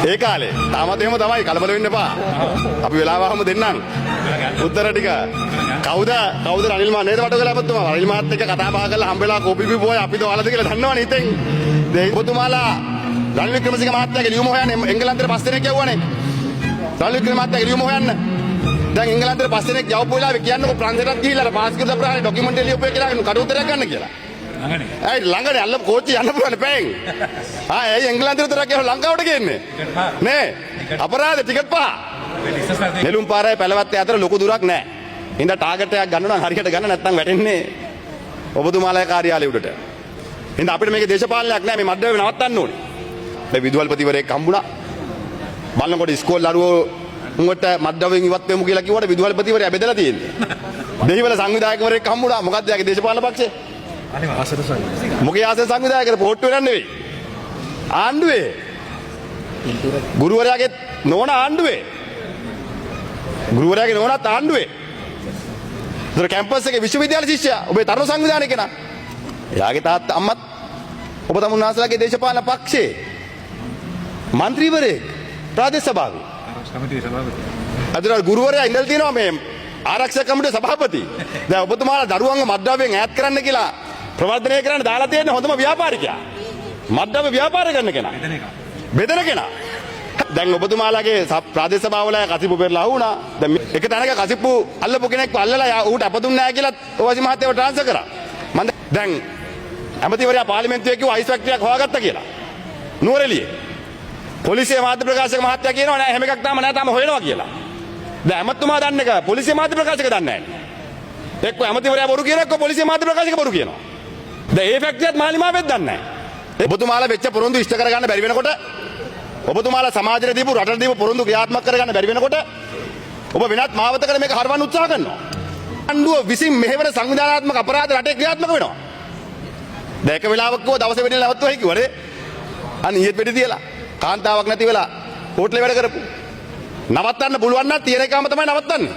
ඒ කාලේ තාමත් එහෙම තමයි කලබල වෙන්න එපා. අපි වෙලාවවම දෙන්නම්. උත්තර ටික. කවුද රනිල් මා නේද වටවලා අපතුමා රනිල් මාත් එක්ක කතා බහ කරලා හම්බෙලා කෝපි බිපුවයි අපිද වලද කියලා දන්නවනේ ඉතින්. දැන් ඔබතුමාලා රනිල් වික්‍රමසිංහ මහත්තයාගේ ලියුම හොයන්න එංගලන්තේ පස් දෙනෙක් යවුවානේ. රනිල් වික්‍රම මහත්තයාගේ ලියුම හොයන්න. දැන් එංගලන්තේ පස් දෙනෙක් යවපු වෙලාවේ කියන්නකො ප්‍රංශයටත් ගිහිල්ලා අර පාස් කරලා ප්‍රාණේ ડોකියුමන්ට් එක ලියුපේ කියලා කඩ උත්තරයක් ගන්න කියලා. ළඟනේ අල්ල කෝච්චි යන්න පුළුවන් පෑන්. ඇයි එංගලන්තේ උතරක් යව ලංකාවට ගේන්නේ? නේ අපරාධ ටිකට් පහ. නෙළුම් පාරයි පැලවත්තේ අතර ලොකු දුරක් නැහැ. හින්දා ටාගට් එකක් ගන්න නම් හරියට ගන්න නැත්නම් වැටෙන්නේ ඔබතුමාලගේ කාර්යාලය උඩට. හින්දා අපිට මේකේ දේශපාලනයක් නැහැ මේ මඩ්ඩම නවත්තන්න ඕනේ. මේ විදුහල්පතිවරයෙක් හම්බුණා. බලනකොට ඉස්කෝලේ දරුවෝ උන්ට මඩ්ඩවෙන් ඉවත් වෙමු කියලා කිව්වට විදුහල්පතිවරයා බෙදලා තියෙන්නේ. දෙහිවල සංවිධායකවරයෙක් හම්බුණා. මොකද්ද යාගේ දේශපාලන පක්ෂේ? මොකේ ආසන සංවිධායකර පොට්ටු වෙනන්නේ වෙයි. ආණ්ඩුවේ. ගුරුවරයාගේ නෝනා ආණ්ඩුවේ. ගුරුවරයාගේ නෝනාත් ආණ්ඩුවේ. ඒතර කැම්පස් එකේ විශ්වවිද්‍යාල ශිෂ්‍යයා ඔබේ තරුණ සංවිධානයේ කෙනා. එයාගේ තාත්තා අම්මත් ඔබ තමුන්නාසලාගේ දේශපාලන පක්ෂයේ മന്ത്രിවරයෙක් ප්‍රාදේශ සභාවේ. සමිතියේ සභාපති. අදලා ගුරුවරයා ඉඳලා තියෙනවා මේ ආරක්ෂක කමිටුවේ සභාපති. දැන් ඔබතුමාලා දරුවන්ව මද්ද්‍රව්‍යයෙන් ඈත් කරන්න කියලා ප්‍රවර්ධනය කරන්න දාලා තියෙන හොඳම ව්‍යාපාරිකයා. මද්ද්‍රව්‍ය ව්‍යාපාරය කරන කෙනා. බෙදෙන කෙනා. දැන් ඔබතුමාලාගේ ප්‍රාදේශ සභාවල කසිප්පු පෙරලා වුණා. දැන් එක තැනක කසිප්පු අල්ලපු කෙනෙක් අල්ලලා ඌට අපදුන්නේ නැහැ කියලා ඔවාසි මහත්තයව ට්‍රාන්ස්ෆර් කරා. මම දැන් ඇමතිවරයා පාර්ලිමේන්තුවේ කිව්වා අයිස් ෆැක්ටරියක් හොයාගත්තා කියලා. නුවරඑළියේ. පොලිසිය මාධ්‍ය ප්‍රකාශක මහත්තයා කියනවා නෑ හැම එකක් තාම නෑ තාම හොයනවා කියලා. දැන් ඇමතුමා දන්නේ නැහැ. පොලිසිය මාධ්‍ය ප්‍රකාශක දන්නේ නැහැ. එක්ක ඇමතිවරයා බොරු කියනවා එක්ක පොලිසිය මාධ්‍ය ප්‍රකාශක බොරු කියනවා. දැන් මේ ෆැක්ටරියත් මාලිමාවෙත් දන්නේ නැහැ. ඔබතුමාලා වෙච්ච පොරොන්දු ඉෂ්ට කරගන්න බැරි වෙනකොට ඔබතුමාලා සමාජයට දීපු රටට දීපු පොරොන්දු ක්‍රියාත්මක කරගන්න බැරි වෙනකොට ඔබ වෙනත් මාවතකට මේක හරවන්න උත්සාහ කරනවා. ආණ්ඩුව විසින් මෙහෙවන සංවිධානාත්මක අපරාධ රටේ ක්‍රියාත්මක වෙනවා. දැන් එක වෙලාවක කෝ දවසේ වෙඩින නවත්වයි කිව්වනේ. අනිත් ඊට වෙඩි තියලා කාන්තාවක් නැති වෙලා හෝටලේ වැඩ කරපු. නවත්තන්න පුළුවන් නම් තියෙන එකම තමයි නවත්තන්නේ.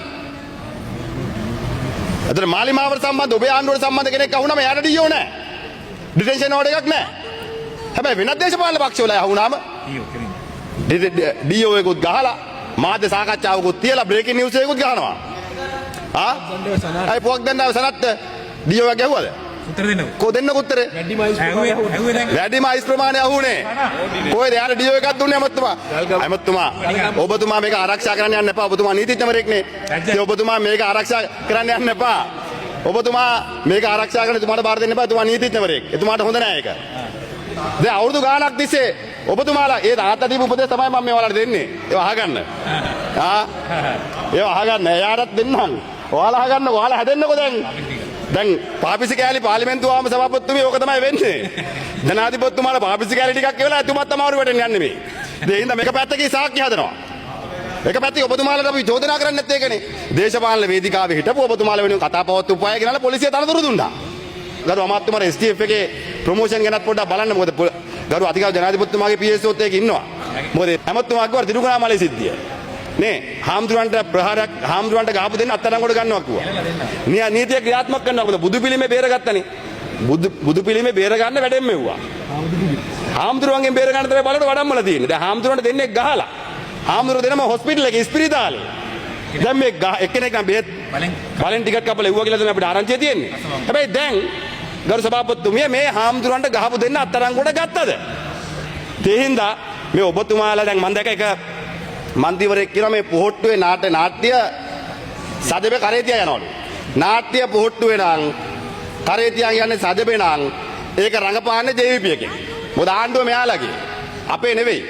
අතන මාලිමාවට සම්බන්ධ ඔබේ ආණ්ඩුවට සම්බන්ධ කෙනෙක් අහුනම එයාට ඩීओ නැහැ. ඩිටෙන්ෂන් ඕඩර් එකක් නැහැ. හැබැයි වෙනත් දේශපාලන පක්ෂවල අහුනාම ඩීओ එකකුත් ගහලා මාධ්‍ය සාකච්ඡාවකුත් තියලා බ්‍රේකින් නිවුස් එකකුත් ගහනවා. අය පොක් දැන්නාව සනත් ඩීओ එක ගැහුවද? උත්තර දෙන්නකෝ. කො දෙන්නකෝ උත්තරේ? වැඩිම අයිස් ප්‍රමාණය අහුනේ. කොහෙද යාර ඩීओ එකක් දුන්නේ අමතුමා? අමතුමා ඔබතුමා මේක ආරක්ෂා කරන්න යන්න එපා. ඔබතුමා නීතිඥවරයෙක් නේ. ඔබතුමා මේක ආරක්ෂා කරන්න යන්න එපා. ඔබතුමා මේක ආරක්ෂා කරන්න එතුමාට බාර දෙන්න එපා. එතුමා නීතිඥවරයෙක්. එතුමාට හොඳ නෑ ඒක. දැන් අවුරුදු ගාණක් තිස්සේ ඔබතුමාලා ඒ තාත්තා දීපු උපදෙස් තමයි මම මේ ඔයාලට දෙන්නේ. ඒව අහගන්න. ඒව අහගන්න. එයාටත් දෙන්නම්. ඔයාලා අහගන්න. ඔයාලා හැදෙන්නකෝ දැන්. දැන් පාපිසි කෑලි පාර්ලිමේන්තුව ආවම සභාපතිතුමිය ඕක තමයි වෙන්නේ. ජනාධිපතිතුමාලා පාපිසි කෑලි ටිකක් එවලා එතුමාත් අමාරු වෙටෙන් යන්නේ මේ. ඒ හින්දා මේක පැත්තකින් සාක්ෂි හදනවා. එක පැත්තකින් ඔබතුමාලාට අපි චෝදනා කරන්නේ නැත්තේ ඒකනේ. දේශපාලන වේදිකාවේ හිටපු ඔබතුමාලා වෙනුවෙන් කතා පවත්වපු අය ගෙනල්ලා පොලිසිය තනතුරු දුන්නා. ගරු අමාත්‍යතුමාලා STF එකේ ප්‍රොමෝෂන් ගැනත් පොඩ්ඩක් බලන්න. මොකද ගරු අධිකාරී ජනාධිපතිතුමාගේ PSOත් ඒක ඉන්නවා. මොකද හැමතුමා කිව්වා තිරුගුණාමලේ සිද්ධිය. නේ හාමුදුරන්ට ප්‍රහාරයක් හාමුදුරන්ට ගහපු දෙන්න අත්අඩංගුවට ගන්නවා කිව්වා. නීතිය ක්‍රියාත්මක කරනවා. මොකද බුදු පිළිමේ බේරගත්තනේ. බුදු පිළිමේ බේර ගන්න වැඩෙන් මෙව්වා. හාමුදුරුවන්ගෙන් බේර ගන්න තමයි බලන්න වඩම්මලා තියෙන්නේ. දැන් හාමුදුරන්ට දෙන්නේ ගහලා. හාමුදුරුවෝ දෙනම හොස්පිටල් එකේ ඉස්පිරිතාලේ. දැන් මේ එක්කෙනෙක් නම් බෙහෙත් බලෙන් ටිකට් කපලා එව්වා කියලා තමයි අපිට ආරංචිය තියෙන්නේ. හැබැයි දැන් ගරු සභාපතිතුමිය මේ හාමුදුරන්ට ගහපු දෙන්න අත්අඩංගුවට ගත්තද? ඒ හින්දා මේ ඔබතුමාලා දැන් මම දැක එක මන්ත්‍රීවරයෙක් කියනවා මේ පොහොට්ටුවේ නාට්‍ය සදෙබේ කරේ තියා යනවලු. නාට්‍ය පොහොට්ටුවේ නම් කරේ තියා යන්නේ සදෙබේ නම් ඒක රංගපාන්නේ JVP එකේ. මොකද ආණ්ඩුව මෙයාලගේ. අපේ නෙවෙයි.